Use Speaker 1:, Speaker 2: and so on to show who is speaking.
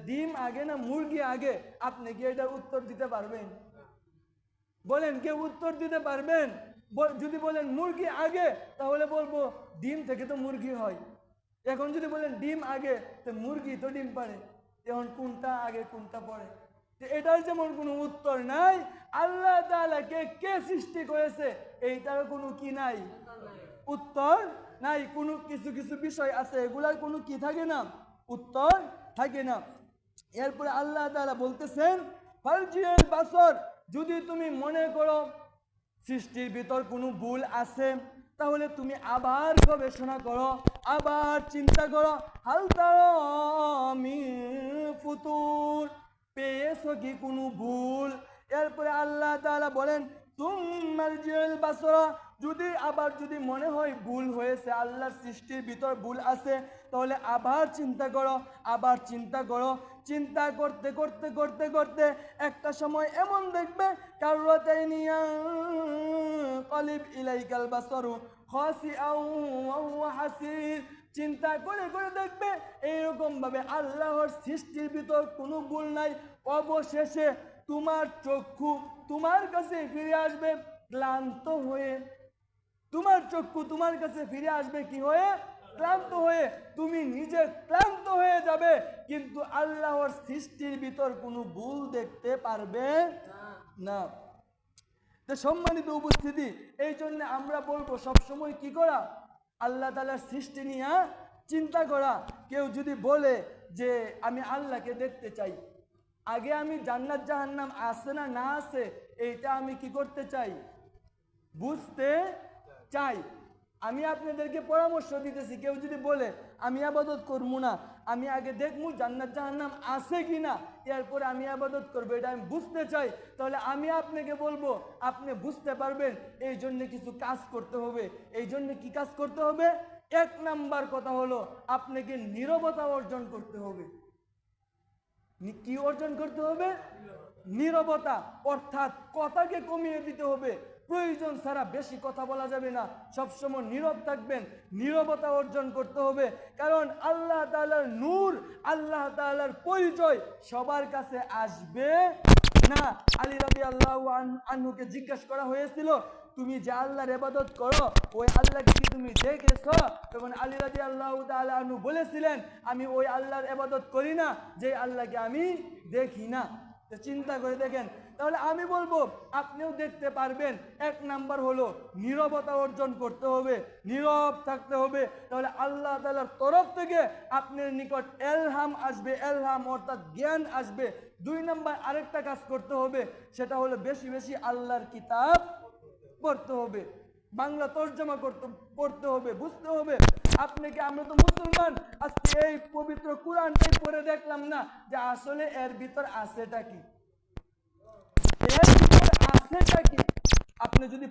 Speaker 1: ডিম আগে না মুরগি আগে? আপনি কি এটার উত্তর দিতে পারবেন? বলেন, কেউ উত্তর দিতে পারবেন? যদি বলেন মুরগি আগে, তাহলে বলবো ডিম থেকে তো মুরগি হয়। এখন যদি বলেন ডিম আগে, তো মুরগি তো ডিম পারে। এখন কোনটা আগে কোনটা পরে? এটার যেমন কোনো উত্তর নাই, আল্লাহ তাআলাকে কে সৃষ্টি করেছে এইটার কোনো কি নাই, উত্তর নাই। কোনো কিছু কিছু বিষয় আছে, এগুলার কোনো কি থাকে না, উত্তর থাকে না। এরপরে আল্লাহ তাআলা বলতেছেন, ফারজিউল বাসর, যদি তুমি মনে করো সৃষ্টির ভিতর কোনো ভুল আছে, তাহলে তুমি আবার গবেষণা করো, আবার চিন্তা করো, হাল তারা মিন ফুতুর, পেয়েছো কি কোনো ভুল? এরপরে আল্লাহ তাআলা বলেন, তুমারজিউল বাসরা, যদি মনে হয় ভুল হয়েছে, আল্লাহর সৃষ্টির ভিতর ভুল আছে, তাহলে আবার চিন্তা করো, আবার চিন্তা করো। চিন্তা করতে করতে করতে করতে একটা সময় এমন দেখবে, কাররাতাইনিয়া কলিব ইলাইকাল বাসরু খাসিআও ওয়া হুয়া হাসির, চিন্তা করে করে দেখবে এইরকম ভাবে আল্লাহর সৃষ্টির ভিতর কোনো ভুল নাই। অবশেষে তোমার চক্ষু তোমার কাছে ফিরে আসবে ক্লান্ত হয়ে। তোমার চক্ষু তোমার কাছে ফিরে আসবে কি হয়ে? ক্লান্ত হয়ে। তুমি নিজে ক্লান্ত হয়ে যাবে, কিন্তু আল্লাহর সৃষ্টির ভিতর কোনো ভুল দেখতে পারবে না। তো সম্মানিত উপস্থিতি, এই জন্য আমরা বলবো সবসময় কি করা, আল্লাহ তাআলার সৃষ্টি নিয়ে চিন্তা করা। কেউ যদি বলে যে আমি আল্লাহকে দেখতে চাই, আগে আমি জান্নাত জাহান্নাম আছে না না আছে এইটা আমি কি করতে চাই, বুঝতে চাই। আমি আপনাদেরকে পরামর্শ দিতেছি, কেউ যদি বলে আমি ইবাদত করবো না, আমি আগে দেখবো জান্নাত জাহান্নাম আছে কিনা, এরপরে আমি ইবাদত করবো, এটা আমি বুঝতে চাই, তাহলে আমি আপনাকে বলবো আপনি বুঝতে পারবেন এই জন্য কিছু কাজ করতে হবে। এই জন্য কি কাজ করতে হবে? এক নাম্বার কথা হলো আপনাকে নীরবতা অর্জন করতে হবে। কি অর্জন করতে হবে? নীরবতা, অর্থাৎ কথাকে কমিয়ে দিতে হবে। প্রয়োজন ছাড়া বেশি কথা বলা যাবে না, সবসময় নীরব থাকবেন, নীরবতা অর্জন করতে হবে। কারণ আল্লাহ তাআলার নূর, আল্লাহ তাআলার পরিচয় সবার কাছে আসবে না। আলী রাদিয়াল্লাহু আনহুকে জিজ্ঞাসা করা হয়েছিল, তুমি যে আল্লাহর ইবাদত করো ওই আল্লাহকে কি তুমি দেখেছো? তখন আলী রাদিয়াল্লাহু তাআলা আনহু বলেছিলেন, আমি ওই আল্লাহর ইবাদত করি না যে আল্লাহকে আমি দেখি না। তো চিন্তা করে দেখেন, তাহলে আমি বলবো আপনিও দেখতে পারবেন। এক নাম্বার হলো নীরবতা অর্জন করতে হবে, নীরব থাকতে হবে, তাহলে আল্লাহ তাআলার তরফ থেকে আপনার নিকট এলহাম আসবে, এলহাম অর্থাৎ জ্ঞান আসবে। দুই নাম্বার আরেকটা কাজ করতে হবে, সেটা হলো বেশি বেশি আল্লাহর কিতাব পড়তে হবে, বাংলা তর্জমা পড়তে হবে, বুঝতে হবে। আপনাকে, আমরা তো মুসলমান, আজকে এই পবিত্র কোরআনটাই পড়ে দেখলাম না যে আসলে এর ভিতর আছেটা কি, এর ভিতর আছেটা কি। আপনি যদি